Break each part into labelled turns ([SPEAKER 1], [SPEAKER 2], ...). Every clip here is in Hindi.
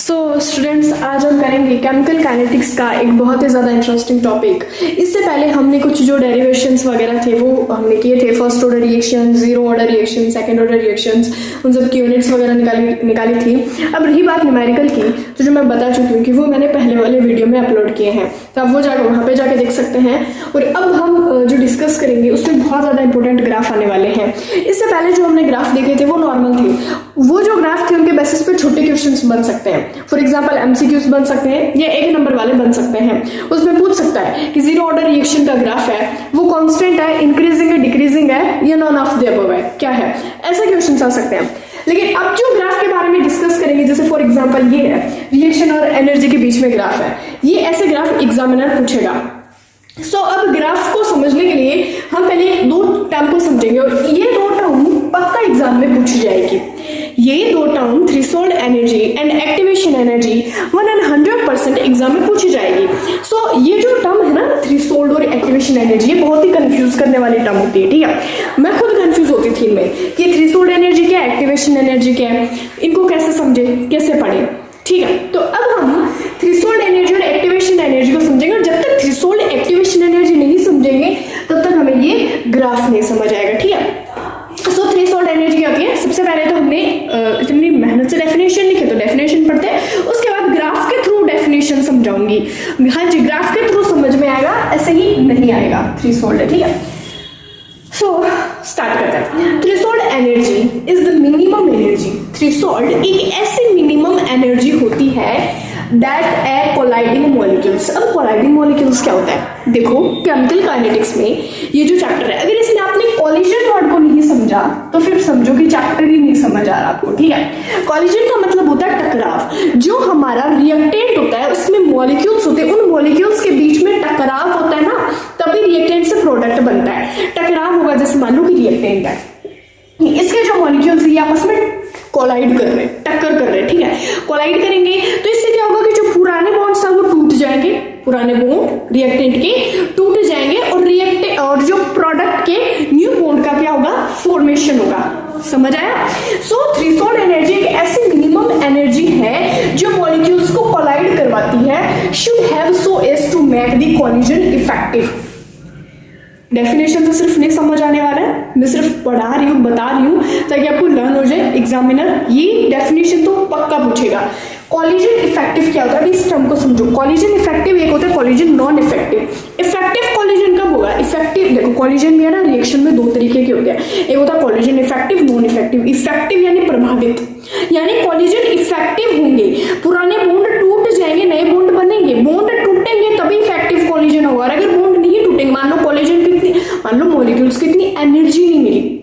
[SPEAKER 1] स्टूडेंट्स, आज हम करेंगे केमिकल काइनेटिक्स का एक बहुत ही ज़्यादा इंटरेस्टिंग टॉपिक। इससे पहले हमने कुछ जो डेरिवेशंस वगैरह थे वो हमने किए थे। First order reaction, zero order reaction, second order reactions, उन सब की यूनिट्स वगैरह निकाली थी। अब रही बात न्यूमेरिकल की, तो जो मैं बता चुकी हूँ कि वो मैंने पहले वाले वीडियो में अपलोड किए हैं, तो आप वो जाकर वहाँ पे जाके देख सकते हैं। और अब हम जो डिस्कस करेंगे उसमें बहुत ज़्यादा इंपॉर्टेंट ग्राफ आने वाले हैं। इससे पहले जो हमने ग्राफ देखे थे वो नॉर्मल थे। वो जो ग्राफ थे उनके बेसिस पे छोटे क्वेश्चंस बन सकते हैं। फॉर एग्जांपल एमसीक्यूज बन सकते हैं या एक नंबर वाले बन सकते हैं। उसमें पूछ सकता है कि जीरो ऑर्डर रिएक्शन का ग्राफ है, वो कांस्टेंट है, इंक्रीजिंग है, डिक्रीजिंग है, या नॉन ऑफ द अबव है, क्या है, ऐसे क्वेश्चंस आ सकते हैं। लेकिन अब जो ग्राफ के बारे में डिस्कस करेंगे, जैसे फॉर एग्जांपल ये है रिएक्शन और एनर्जी के बीच में ग्राफ है, ये ऐसे ग्राफ एग्जामिनर पूछेगा। अब ग्राफ को समझने के लिए हम पहले दो टर्म को समझेंगे, और ये दो टर्म पक्का एग्जाम में पूछी जाएगी। ये दो term threshold energy and activation energy 100% exam में पूछी जाएगी। ये जो टर्म है ना, थ्रेशोल्ड और एक्टिवेशन एनर्जी, ये बहुत ही कंफ्यूज करने वाली टर्म होती है। ठीक है, मैं खुद कंफ्यूज होती थी इनमें कि थ्रेशोल्ड एनर्जी क्या है, एक्टिवेशन एनर्जी क्या है, इनको कैसे समझे, कैसे पढ़े। ठीक है, तो अब हम थ्रेशोल्ड एनर्जी और एक्टिवेशन एनर्जी को समझेंगे, और जब तक थ्रेशोल्ड एक्टिवेशन एनर्जी नहीं समझेंगे तब तक हमें ये ग्राफ नहीं समझ आएगा। ठीक है, थ्रेशोल्ड एनर्जी क्या होती है? सबसे पहले तो हमने इतनी मेहनत से डेफिनेशन लिखे, तो डेफिनेशन पढ़ते हैं, उसके बाद ग्राफ के थ्रू डेफिनेशन समझाऊंगी। हाँ जी, ग्राफ के थ्रू समझ में आएगा, ऐसे ही नहीं आएगा। थ्रेशोल्ड है, ठीक है। स्टार्ट करते हैं। Threshold energy is the minimum energy. Threshold एक ऐसी मिनिमम एनर्जी होती है दैट ए कोलाइडिंग मॉलिक्यूल्स। अब कोलाइडिंग मॉलिक्यूल्स क्या होता है? देखो, केमिकल काइनेटिक्स में ये जो चैप्टर है, अगर इसमें आपने कोलिजन वर्ड को नहीं समझा तो फिर समझो कि चैप्टर ही नहीं समझ आ रहा आपको। ठीक है, कोलिजन का मतलब होता है टकराव। जो हमारा रिएक्टेंट होता है उसमें मॉलिक्यूल्स होते हैं, उन मॉलिक्यूल्स के बीच में टकराव होता है ना, तभी रिएक्टेंट से प्रोडक्ट बनता है। टकराव होगा, जैसे मान लो कि रिएक्टेंट है, इसके जो मॉलिक्यूल्स ये आपस में कोलाइड कर रहे हैं, टक्कर कर रहे हैं। ठीक है, कोलाइड करेंगे तो इससे क्या होगा कि जो पुराने बॉन्ड्स था वो टूट जाएंगे, पुराने बॉन्ड रिएक्टेंट के टूट जाएंगे, और जो प्रोडक्ट के न्यू बॉन्ड का क्या होगा, फॉर्मेशन होगा। समझ आया? थ्रेशोल्ड एनर्जी एक ऐसी मिनिमम एनर्जी है जो मॉलिक्यूल्स को कोलाइड करवाती है, should have so as to make the collision effective. Definition तो सिर्फ नहीं समझ आने वाला है, मैं सिर्फ पढ़ा रही हूँ, बता रही हूँ, ताकि आपको लर्न हो जाए। एग्जामिनर ये डेफिनेशन तो पक्का पूछेगा। कोलिजन इफेक्टिव क्या होता है, इस टर्म को समझो। कोलिजन इफेक्टिव एक होता है, collision non effective. Effective collision कब होगा? इफेक्टिव, देखो कोलिजन में है ना, रिएक्शन में दो तरीके के होते हैं, एक होता है collision effective, non effective. Effective यानी प्रभावित, यानी कोलिजन इफेक्टिव होंगे, पुराने बॉन्ड टूट जाएंगे, नए बॉन्ड बनेंगे, बॉन्ड टूटेंगे तभी इफेक्टिव कोलिजन होगा। अगर बॉन्ड नहीं टूटेंगे, मान लो कोलिजन कितनी, मान लो मॉलिक्यूल्स की इतनी एनर्जी नहीं मिली,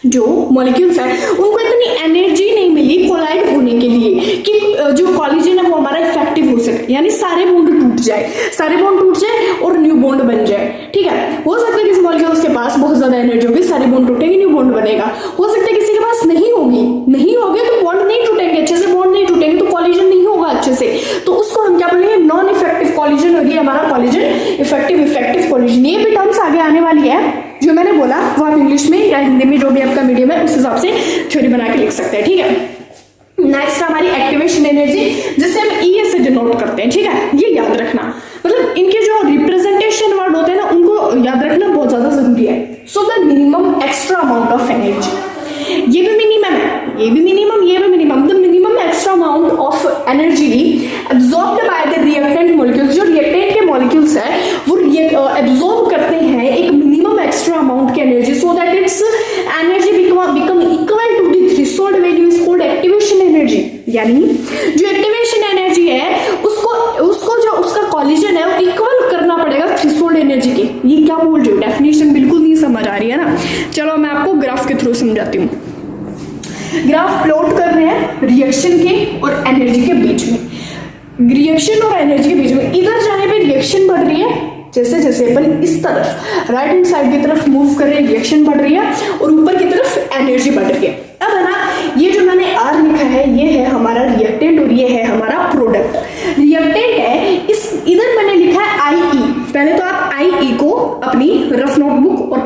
[SPEAKER 1] जो मॉलिक्यूल्स है उनको इतनी एनर्जी नहीं मिली कोलाइड होने के लिए कि जो कोलिजन है वो हमारा इफेक्टिव हो सके, यानी सारे बॉन्ड टूट जाए और न्यू बॉन्ड बन जाए। ठीक है, हो सकता है किसी मॉलिक्यूल्स के पास बहुत ज्यादा एनर्जी होगी, सारे बॉन्ड टूटेंगे, न्यू बॉन्ड बनेगा। हो सकता है किसी के पास नहीं होगी तो बॉन्ड नहीं टूटेंगे, अच्छे से बॉन्ड नहीं टूटेंगे तो कोलिजन नहीं होगा अच्छे से, तो उसको हम क्या बोलेंगे, नॉन इफेक्टिव कोलिजन, और ये हमारा कोलिजन इफेक्टिव कोलिजन। ये भी टर्म्स आगे आने वाली है, जो मैंने बोला वो आप इंग्लिश में या हिंदी में जो भी आपका मीडियम है उस हिसाब से थ्योरी बना के लिख सकते हैं। ठीक है, नेक्स्ट हमारी एक्टिवेशन एनर्जी, जिसे हम ई से डिनोट करते हैं। ठीक है, ये याद रखना, मतलब इनके जो रिप्रेजेंटेशन वर्ड होते हैं ना, उनको याद रखना बहुत ज्यादा जरूरी है। The minimum extra amount of energy, ये भी मिनिमम है, ये भी minimum, the minimum extra amount of energy absorbed by the reactant molecules. जो रिएक्टेंट के मॉलिक्यूल्स है वो एब्जॉर्ब करते हैं एक मिनिमम एक्स्ट्रा अमाउंट की energy, so that its energy become equal to the threshold value is called activation energy. यानी जो एक्टिवेशन एनर्जी है उसको जो उसका कोलिजन है वो इक्वल करना पड़ेगा थ्रेशोल्ड एनर्जी के। ये क्या बोल रही हूँ, डेफिनेशन बिल्कुल नहीं समझ आ रही है ना। चलो मैं आपको ग्राफ के थ्रू समझाती हूँ। ग्राफ प्लॉट कर रहे हैं रिएक्शन के और एनर्जी के बीच में, रिएक्शन और एनर्जी के बीच में। इधर जाने पे रिएक्शन बढ़ रही है, जैसे जैसे अपन इस तरफ राइट हैंड साइड की तरफ मूव कर रहे हैं, रिएक्शन बढ़ रही है, और ऊपर की तरफ एनर्जी बढ़ रही है। अब है ना, ये जो मैंने आर लिखा है ये है हमारा रिएक्टेंट और ये है हमारा प्रोडक्ट। रिएक्टेंट है, इस इधर मैंने लिखा है आई। पहले तो आप आई को अपनी रफ नोटबुक और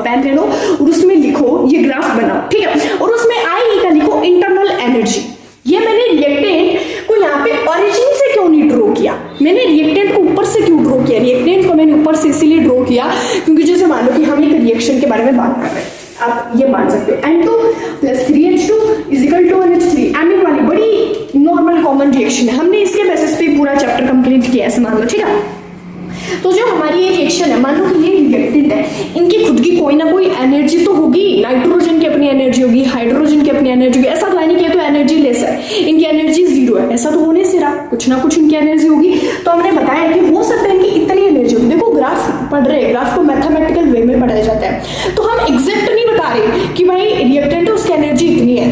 [SPEAKER 1] पेन ले लो और उसमें लिखो, ये ग्राफ बनाओ। ठीक है, और उसमें आई का लिखो इंटरनल एनर्जी। ये मैंने रिएक्टेंट को यहाँ ऊपर से इसीलिए ड्रॉ किया क्योंकि जैसे मान लो कि हम एक रिएक्शन के बारे में बात कर रहे हैं, आप ये मान सकते हो N2 + 3H2 = 1H3। एमिन वाली बड़ी नॉर्मल कॉमन रिएक्शन है, हमने इसके बेसिस पे पूरा चैप्टर कंप्लीट किया ऐसे मान लो, ठीक है। तो जो हमारी ये रिएक्शन है, मान लो कि ये रिएक्टेंट है, इनकी खुद की कोई ना कोई एनर्जी तो होगी, नाइट्रोजन की अपनी एनर्जी होगी, हाइड्रोजन की अपनी एनर्जी होगी, ऐसा तो है नहीं कि तो एनर्जी लेस है, इनकी एनर्जी 0 है, ऐसा तो होने से रहा, कुछ ना कुछ इनकी एनर्जी होगी। तो हमने बताया कि हो सकता है इनकी इतनी एनर्जी होगी। देखो ग्राफ पढ़ रहे हैं, ग्राफ को मैथमेटिकल वे में पढ़ाया जाता है, तो हम एग्जैक्ट नहीं बता रहे कि भाई रिएक्टेंट है उसकी एनर्जी इतनी है,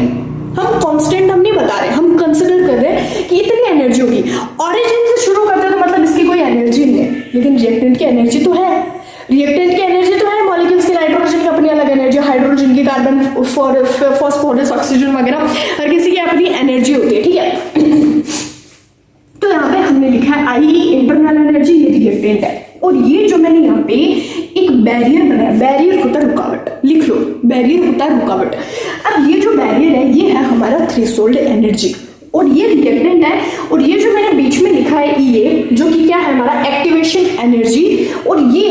[SPEAKER 1] हम कांस्टेंट हम नहीं बता रहे, हम कंसिडर कर रहे हैं कि इतनी एनर्जी होगी। ओरिजिन से शुरू करते हैं तो मतलब इसकी कोई एनर्जी नहीं है, लेकिन रिएक्टेंट की एनर्जी तो है, रिएक्टेंट की एनर्जी तो है, मॉलिक्यूल्स की नाइट्रोजन की अपनी अलग एनर्जी, हाइड्रोजन की, कार्बन, फास्फोरस, ऑक्सीजन वगैरह हर किसी की अपनी एनर्जी होती है, ठीक है। तो यहाँ पे हमने लिखा है आई इंटरनल एनर्जी, ये रिएक्टेंट है, और ये जो मैंने यहाँ पे एक बैरियर बनाया, बैरियर होता है रुकावट, लिख लो बैरियर होता है रुकावट। अब ये जो बैरियर है ये है हमारा थ्रेशोल्ड एनर्जी, और ये रिएक्टेंट है, और ये जो मैंने बीच में लिखा है ये जो कि क्या है हमारा एक्टिवेशन एनर्जी। और ये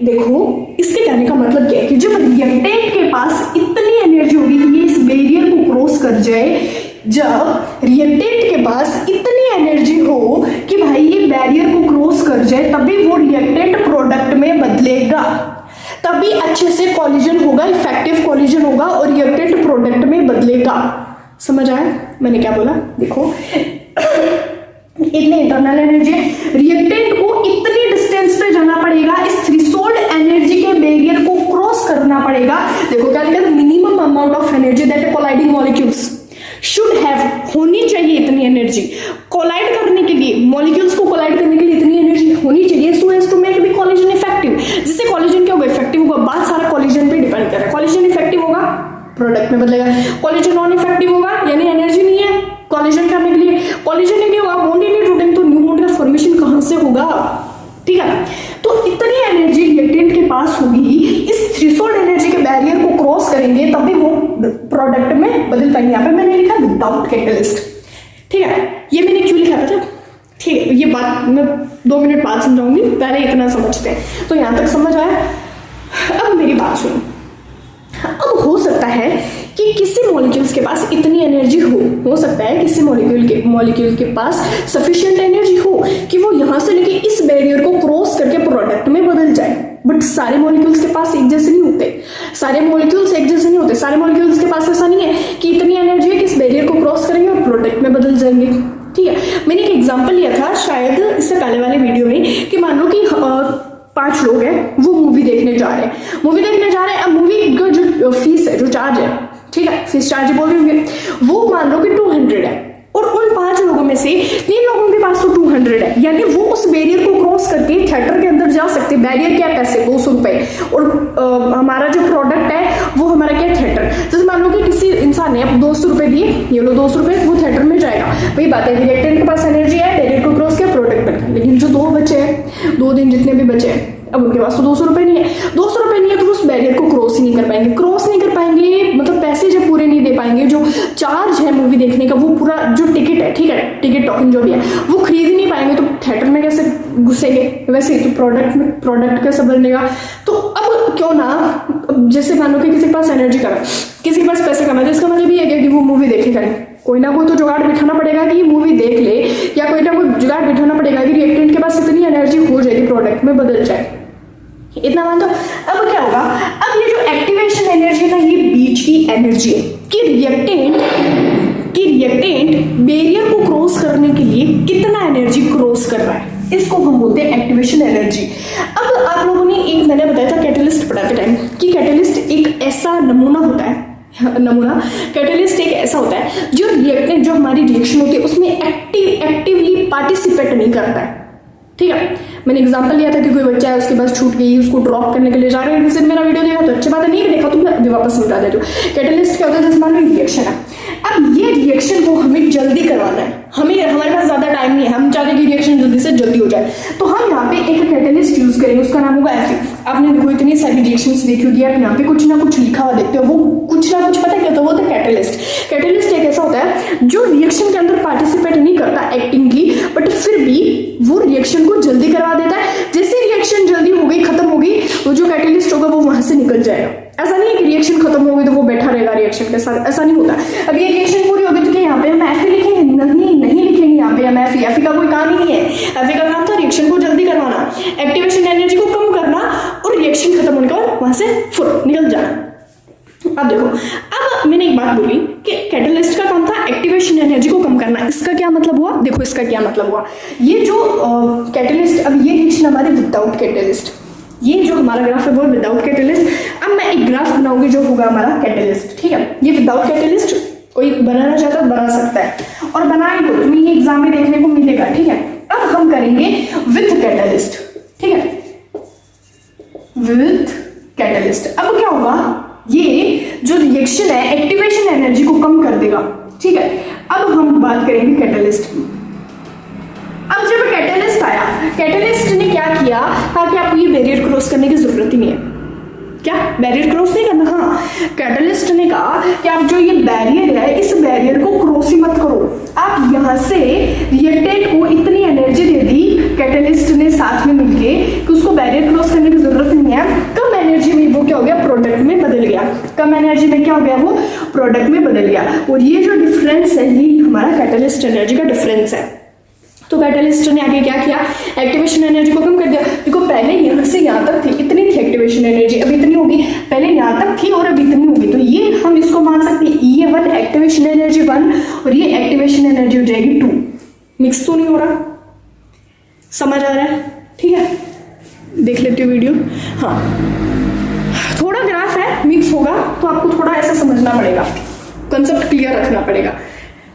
[SPEAKER 1] देखो इसके कहने का मतलब क्या है कि जब रिएक्टेंट के पास इतनी एनर्जी होगी कि ये इस बैरियर को क्रॉस कर जाए, जब रिएक्टेंट के पास इतनी एनर्जी हो कि भाई ये बैरियर को क्रॉस कर जाए, तभी वो रिएक्टेंट प्रोडक्ट में बदलेगा, तभी अच्छे से कॉलिजन होगा, इफेक्टिव कॉलिजन होगा और रिएक्टेंट प्रोडक्ट में बदलेगा। समझ आया मैंने क्या बोला? देखो इतनी इंटरनल एनर्जी, रिएक्टेंट को इतनी डिस्टेंस पे जाना पड़ेगा, इस थ्रेशोल्ड एनर्जी के बैरियर को क्रॉस करना पड़ेगा। देखो क्या लिखा है, minimum amount of energy that colliding molecules should have, होनी चाहिए इतनी एनर्जी कोलाइड करने के लिए, मॉलिक्यूल्स को कोलाइड करने के लिए इतनी एनर्जी होनी चाहिए so as to make the collision effective. जिससे कॉलिजन क्या होगा, इफेक्टिव होगा। बात सारा कॉलिजन पे डिपेंड कर रहा है, कॉलिजन इफेक्टिव होगा प्रोडक्ट में बदलेगा, कॉलिजन नॉन इफेक्टिव होगा यानी एनर्जी नहीं है कॉलिजन करने के लिए, कॉलिजन ही नहीं होगा, बॉन्ड ही नहीं टूटेंगे तो न्यू बॉन्ड का फॉर्मेशन कहां से होगा, ठीक है। तो इतनी एनर्जी रिएक्टेंट के पास होगी, इस थ्रेशोल्ड एनर्जी के बैरियर को क्रॉस करेंगे तभी वो प्रोडक्ट में बदल पाएंगे। यहाँ पे मैंने लिखा विदाउट कैटलिस्ट, ठीक है। ये मैंने क्यों लिखा पता, ठीक है, ये बात मैं 2 मिनट बाद समझाऊंगी, पहले इतना समझते हैं। तो यहां तक समझ आया? अब मेरी बात सुनो, अब हो सकता है कि किसी मॉलिक्यूल्स के पास इतनी एनर्जी हो सकता है किसी मॉलिक्यूल के पास सफिशिएंट एनर्जी हो कि वो यहां से लेके इस बैरियर को क्रॉस करके प्रोडक्ट में बदल जाए, बट सारे मॉलिक्यूल्स के पास एक जैसे नहीं होते, सारे मॉलिक्यूल्स एक जैसे नहीं होते, सारे मॉलिक्यूल्स के पास ऐसा नहीं है कि इतनी एनर्जी है कि इस बैरियर को क्रॉस करेंगे और प्रोडक्ट में बदल जाएंगे, ठीक है। मैंने एक एग्जांपल लिया था शायद इससे पहले वाले वीडियो में कि मान लो कि 5 लोग हैं, वो मूवी देखने जा रहे हैं, अब मूवी का जो फीस है, जो चार्ज है, ठीक है, फीस चार्ज बोल रहे होंगे, वो मान लो कि 200 है, और उन 5 लोगों में से 3 लोगों के पास तो 200 है, यानी वो उस बैरियर को क्रॉस करके थिएटर के अंदर जा सकते। बैरियर क्या पैसे 200 रुपए, और हमारा जो प्रोडक्ट है वो हमारा क्या थिएटर। जैसे मान लो कि किसी इंसान ने अब 200 रुपए दिए, ये लो 200 रुपए, वो थिएटर में जाएगा, वही बात है रिएक्टेंट के पास एनर्जी है, बैरियर को क्रॉस किया प्रोडक्ट बना। लेकिन जो 2 बचे हैं, 2 दिन जितने भी बचे हैं, अब उनके पास तो 200 रुपए नहीं है, 200 रुपए नहीं है तो उस बैरियर को क्रॉस ही नहीं कर पाएंगे, मतलब पैसे जब पूरे नहीं दे पाएंगे, जो चार्ज है मूवी देखने का, वो पूरा जो टिकट है, ठीक है, टिकट टोकन जो भी है वो खरीद ही नहीं पाएंगे, तो थिएटर में कैसे घुसेंगे, वैसे ही तो प्रोडक्ट कैसे बनेगा। तो अब क्यों ना, जैसे मान लो कि किसी के पास एनर्जी कम है, किसी के पास पैसे कम है, तो इसका मतलब ये है कि वो मूवी देखेगा, कोई ना कोई तो जुगाड़ बिठाना पड़ेगा कि मूवी देख ले, या कोई ना कोई जुगाड़ बिठाना पड़ेगा कि रिएक्टेंट के पास इतनी एनर्जी हो जाएगी प्रोडक्ट में बदल जाए, इतना मान दो। अब क्या होगा, अब ये जो एक्टिवेशन एनर्जी है ना, ये बीच की एनर्जी है कि रिएक्टेंट बैरियर को क्रॉस करने के लिए कितना एनर्जी क्रॉस कर रहा है, इसको हम बोलते हैं एक्टिवेशन एनर्जी। अब आप लोगों ने एक मैंने बताया था कैटलिस्ट पढ़ाते टाइम कि कैटलिस्ट एक ऐसा नमूना होता है, कैटलिस्ट एक ऐसा होता है जो रिएक्टेंट, जो हमारी रिएक्शन होती है उसमें एक्टिवली पार्टिसिपेट नहीं करता है, ठीक है। मैंने एग्जांपल लिया था कि कोई बच्चा है, उसके बस छूट गई, उसको ड्रॉप करने के लिए जा रहे हैं, किसी ने मेरा वीडियो देखा तो अच्छी बात है, नहीं देखा तो मैं अभी वापस समझा देती हूँ। कैटलिस्ट क्या होता है, जैसे मान लो रिएक्शन है, अब ये रिएक्शन को हमें जल्दी करवाना है, हमारे पास ज्यादा टाइम नहीं है, हम चाहते हैं कि रिएक्शन जल्दी से जल्दी हो जाए, तो हम यहाँ पे एक कैटलिस्ट यूज करेंगे, उसका नाम होगा Fe। आपने देखो इतनी सारी रिएक्शंस देखी होगी, आप यहाँ पे कुछ ना कुछ लिखा हुआ देखते हो, वो कुछ ना कुछ पता क्या होता है, वो होता है कैटलिस्ट। कैटलिस्ट एक ऐसा होता है जो रिएक्शन के अंदर पार्टिसिपेट नहीं करता एक्टिंगली, बट फिर भी वो रिएक्शन को जल्दी करवा देता है। जैसे रिएक्शन जल्दी निकल जाएगा। ऐसा नहीं है कि रिएक्शन खत्म हो गई तो वो बैठा रहेगा रिएक्शन के साथ, ऐसा नहीं होता। अब ये रिएक्शन पूरी होगी तो यहाँ पे हम एफ लिखेंगे? नहीं लिखेंगे यहाँ पे हम एफ का कोई काम ही नहीं है। एफ का काम था रिएक्शन को जल्दी करवाना, एक्टिवेशन एनर्जी को कम करना और रिएक्शन खत्म होने के बाद वहां से फुर निकल जाना। अब देखो, अब मैंने एक बात बोली कि कैटलिस्ट का काम था एक्टिवेशन एनर्जी को कम करना। इसका क्या मतलब हुआ? देखो इसका क्या मतलब हुआ, ये जो कैटलिस्ट, अब ये रिएक्शन हमारी विदाउट कैटलिस्ट, ये जो हमारा ग्राफ है वो विदाउट कैटलिस्ट। अब मैं एक ग्राफ बनाऊंगी जो होगा हमारा कैटलिस्ट, ठीक है। ये विदाउट कैटलिस्ट कोई बनाना चाहता है बना सकता है, और बनाए तो तुम्हें ये एग्जाम में देखने को मिलेगा, ठीक है। अब हम करेंगे विथ कैटलिस्ट, ठीक है, विथ कैटलिस्ट। अब क्या होगा, ये जो रिएक्शन है एक्टिवेशन एनर्जी को कम कर देगा, ठीक है। अब हम बात करेंगे कैटलिस्ट। अब जब कैटलिस्ट आया, कैटलिस्ट ने क्या किया, ताकि आपको ये बैरियर क्रॉस करने की जरूरत ही नहीं है। क्या बैरियर क्रॉस नहीं करना? हाँ, कैटलिस्ट ने कहा कि आप जो ये बैरियर है इस बैरियर को क्रॉस ही मत करो। आप यहां से रिएक्टेंट को इतनी एनर्जी दे दी कैटलिस्ट ने साथ में मिलके कि उसको बैरियर क्रॉस करने की जरूरत नहीं है। कम एनर्जी में वो क्या हो गया, प्रोडक्ट में बदल गया। कम एनर्जी में क्या हो गया, वो प्रोडक्ट में बदल गया। और ये जो डिफरेंस है ये हमारा कैटलिस्ट एनर्जी का डिफरेंस है। तो कैटलिस्ट ने आगे क्या किया, एक्टिवेशन एनर्जी को कम कर दिया। देखो पहले यहाँ से यहाँ तक थी, इतनी थी एक्टिवेशन एनर्जी, अब इतनी होगी। पहले यहाँ तक थी और अब इतनी होगी, तो ये हम इसको मान सकते हैं ये 1 एक्टिवेशन एनर्जी 1 और ये एक्टिवेशन एनर्जी हो जाएगी 2। मिक्स तो नहीं हो रहा, समझ आ रहा है? ठीक है, देख लेते हो वीडियो। हाँ, थोड़ा ग्राफ है मिक्स होगा तो आपको थोड़ा ऐसा समझना पड़ेगा, कंसेप्ट क्लियर रखना पड़ेगा।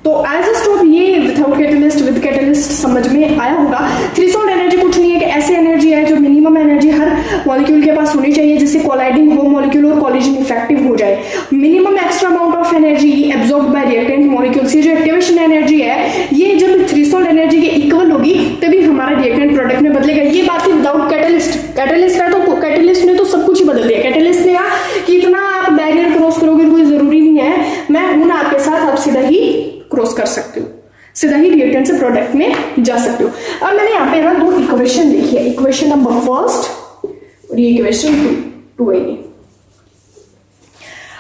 [SPEAKER 1] तो एज अ स्टॉप ये विदाउट कैटलिस्ट विद कैटलिस्ट समझ में आया होगा। थ्रेशोल्ड एनर्जी कुछ नहीं है कि ऐसी एनर्जी है जो मिनिमम एनर्जी हर मॉलिक्यूल के पास होनी चाहिए जिससे कोलाइडिंग हो मॉलिक्यूल और कोलिजन इफेक्टिव हो जाए। Minimum extra amount of energy absorbed bye reactant molecules. ये जो एक्टिवेशन एनर्जी है ये जब थ्रेशोल्ड एनर्जी के इक्वल होगी तभी हमारा रिएक्टेंट प्रोडक्ट में बदलेगा। ये बात है विदाउट कैटलिस्ट। कैटलिस्ट है तो कैटलिस्ट ने तो सब कुछ ही बदल दिया। कैटलिस्ट ने कहा कि इतना आप बैरियर क्रॉस करोगे कोई जरूरी नहीं है, मैं हूं ना आपके साथ, आप सीधा ही क्रॉस कर सकते हो, सीधा ही रिएक्टेंट से प्रोडक्ट में जा सकते हो। अब मैंने यहाँ पे ना 2 इक्वेशन लिखी है, इक्वेशन नंबर 1 और ये इक्वेशन 2 है।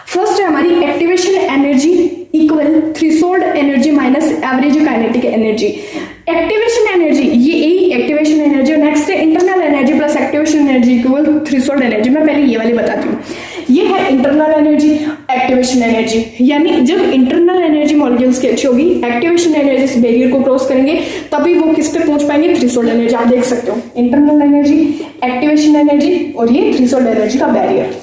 [SPEAKER 1] फर्स्ट है हमारी activation energy equal threshold energy minus average kinetic energy. Activation energy ये एक्टिवेशन एनर्जी, नेक्स्ट है internal energy plus activation energy equal threshold energy. मैं पहले ये वाली बताती हूँ। ये है इंटरनल एनर्जी, एक्टिवेशन एनर्जी, यानी जब इंटरनल एनर्जी मॉलिक्यूल्स की अच्छी होगी, एक्टिवेशन एनर्जी से बैरियर को क्रॉस करेंगे तभी वो किस पे पहुंच पाएंगे, थ्रेशोल्ड एनर्जी। आप देख सकते हो इंटरनल एनर्जी, एक्टिवेशन एनर्जी और ये थ्रेशोल्ड एनर्जी का बैरियर।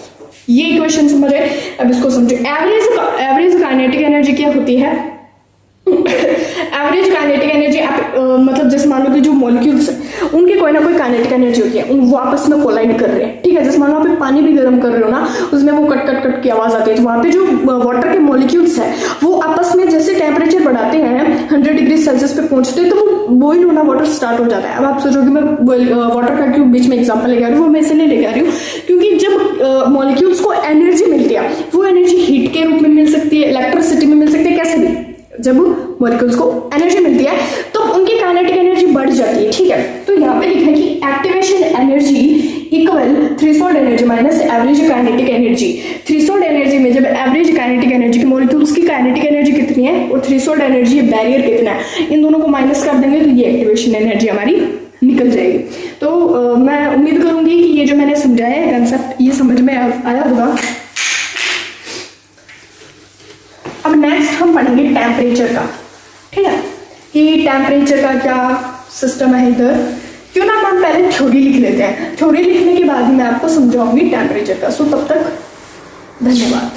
[SPEAKER 1] ये इक्वेशन समझ आए, अब इसको समझो। एवरेज काइनेटिक एनर्जी क्या होती है? एवरेज काइनेटिक एनर्जी मतलब जैसे मान लो कि जो मॉलिक्यूल्स उनकी कोई ना कोई काइनेटिक एनर्जी होती है, वो आपस में कोलाइड कर रहे हैं, ठीक है। जैसे मान लो आप पानी भी गर्म कर रहे हो ना, उसमें वो कट कट कट की आवाज आती है, तो वहां पे जो वाटर के मॉलिक्यूल्स है वो आपस में जैसे टेम्परेचर बढ़ाते हैं 100 डिग्री सेल्सियस पे पहुंचते हैं तो वो बॉइल होना वाटर स्टार्ट हो जाता है। अब आप सोचोगे मैं वाटर का क्यों बीच में एग्जाम्पल लेके आ रही हूँ, वो मैं इसलिए लेके आ रही हूँ क्योंकि जब मॉलिक्यूल्स को एनर्जी मिलती है वो एनर्जी हीट के रूप में मिल सकती है, इलेक्ट्रिसिटी में मिल सकती है, कैसे भी जब मॉलिक्यूल्स को एनर्जी मिलती है तो उनकी काइनेटिक एनर्जी बढ़ जाती है, ठीक है। तो यहाँ पे लिखा है कि activation energy equal threshold energy minus average kinetic energy. Threshold energy में जब एवरेज काइनेटिक एनर्जी की मॉलिक्यूल्स की काइनेटिक एनर्जी कितनी है और थ्रेशोल्ड एनर्जी बैरियर कितना है, इन दोनों को माइनस कर देंगे तो ये एक्टिवेशन एनर्जी हमारी निकल जाएगी। तो मैं उम्मीद करूंगी कि ये जो मैंने समझाया है कंसेप्ट ये समझ में आया होगा। अब नेक्स्ट हम पढ़ेंगे टेम्परेचर का, ठीक है, कि टेम्परेचर का क्या सिस्टम है इधर। क्यों ना हम पहले थ्योरी लिख लेते हैं, थ्योरी लिखने के बाद मैं आपको समझाऊंगी टेम्परेचर का। सो तब तक धन्यवाद।